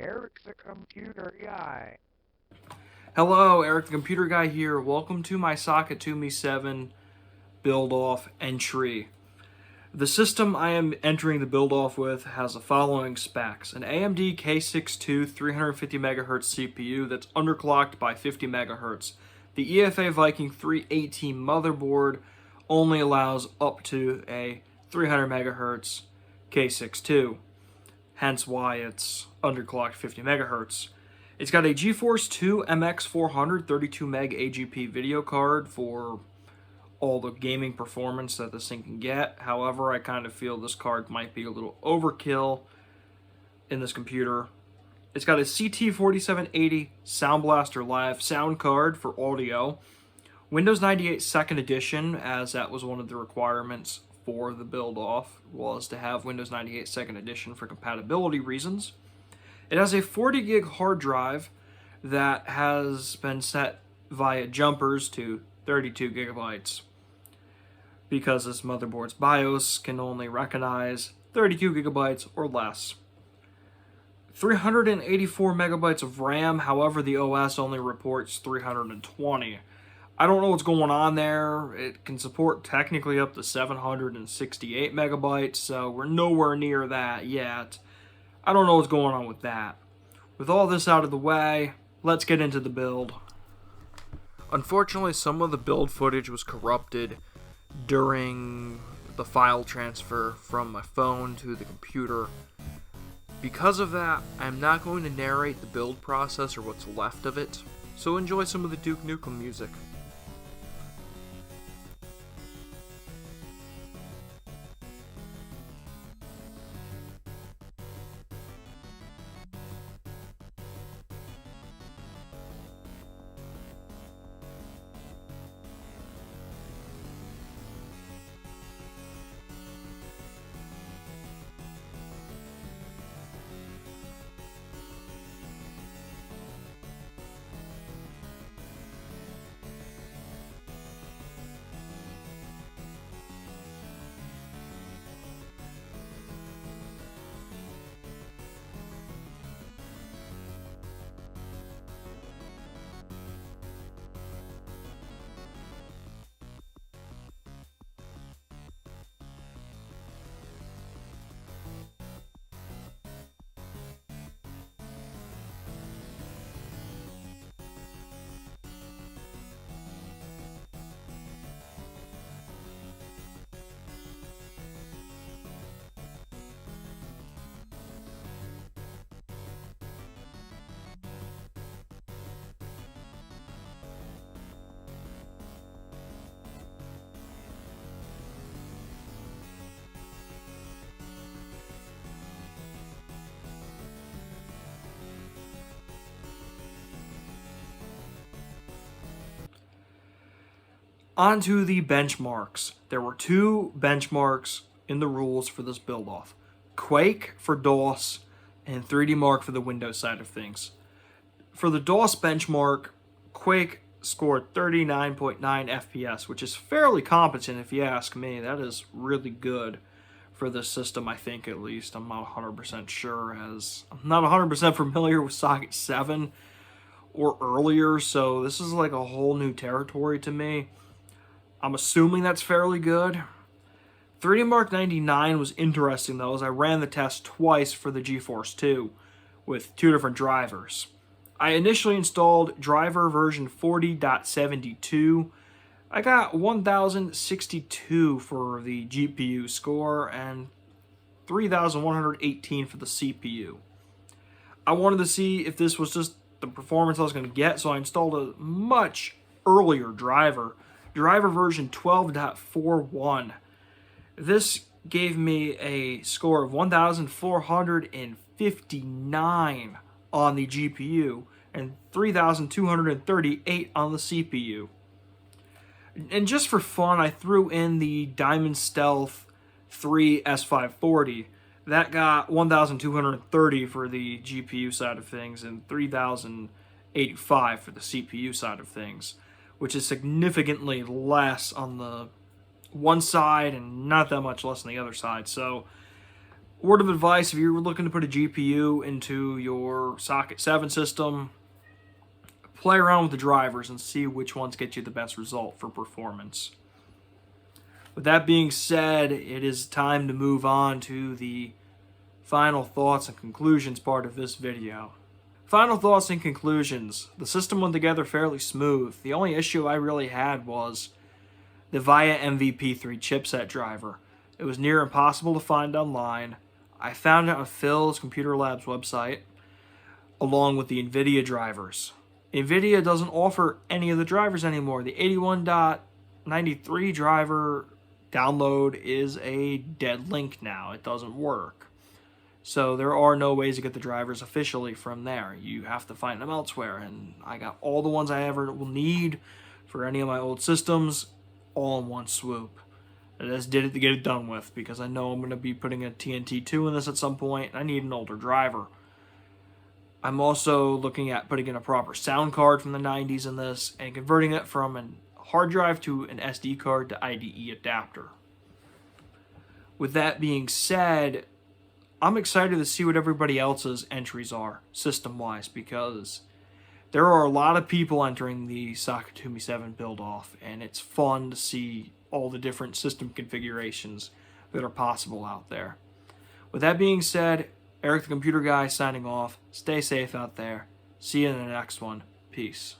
Eric the computer guy. Hello, Eric the Computer Guy here. Welcome to my Socket 2Me7 build-off entry. The system I am entering the build-off with has the following specs. An AMD K62 350MHz CPU that's underclocked by 50MHz. The EFA Viking 318 motherboard only allows up to a 300MHz K62, hence why it's underclocked 50MHz. It's got a Geforce2 MX400 32 meg AGP video card for all the gaming performance that this thing can get. However, I kind of feel this card might be a little overkill in this computer. It's got a CT4780 SoundBlaster Live sound card for audio. Windows 98 2nd Edition, as that was one of the requirements for the build-off, was to have Windows 98 2nd Edition for compatibility reasons. It has a 40 gig hard drive that has been set via jumpers to 32 gigabytes because this motherboard's BIOS can only recognize 32 gigabytes or less. 384 megabytes of RAM, however the OS only reports 320. I don't know what's going on there. It can support technically up to 768 megabytes, so we're nowhere near that yet. I don't know what's going on with that. With all this out of the way, let's get into the build. Unfortunately, some of the build footage was corrupted during the file transfer from my phone to the computer. Because of that, I'm not going to narrate the build process or what's left of it, so enjoy some of the Duke Nukem music. On to the benchmarks. There were two benchmarks in the rules for this build-off. Quake for DOS and 3D Mark for the Windows side of things. For the DOS benchmark, Quake scored 39.9 FPS, which is fairly competent if you ask me. That is really good for this system, I think, at least. I'm not 100% sure, as I'm not 100% familiar with Socket 7 or earlier, so this is like a whole new territory to me. I'm assuming that's fairly good. 3D Mark 99 was interesting though, as I ran the test twice for the Geforce 2 with two different drivers. I initially installed driver version 40.72. I got 1062 for the GPU score and 3118 for the CPU. I wanted to see if this was just the performance I was going to get, so I installed a much earlier driver version 12.41. This gave me a score of 1,459 on the GPU and 3,238 on the CPU. And just for fun, I threw in the Diamond Stealth 3 S540. That got 1,230 for the GPU side of things and 3,085 for the CPU side of things, which is significantly less on the one side and not that much less on the other side. So Word of advice, if you're looking to put a GPU into your Socket 7 system, play around with the drivers and see which ones get you the best result for performance. With that being said, it is time to move on to the final thoughts and conclusions part of this video. Final thoughts and conclusions. The system went together fairly smooth. The only issue I really had was the VIA MVP3 chipset driver. It was near impossible to find online. I found it on Phil's Computer Lab's website, along with the NVIDIA drivers. NVIDIA doesn't offer any of the drivers anymore. The 81.93 driver download is a dead link now. It doesn't work. So there are no ways to get the drivers officially from there. You have to find them elsewhere. And I got all the ones I ever will need for any of my old systems all in one swoop. I just did it to get it done with because I know I'm going to be putting a TNT2 in this at some point. And I need an older driver. I'm also looking at putting in a proper sound card from the 90s in this and converting it from a hard drive to an SD card to IDE adapter. With that being said, I'm excited to see what everybody else's entries are system-wise, because there are a lot of people entering the Socket 2 MX400 build-off, and it's fun to see all the different system configurations that are possible out there. With that being said, Eric the Computer Guy signing off. Stay safe out there. See you in the next one. Peace.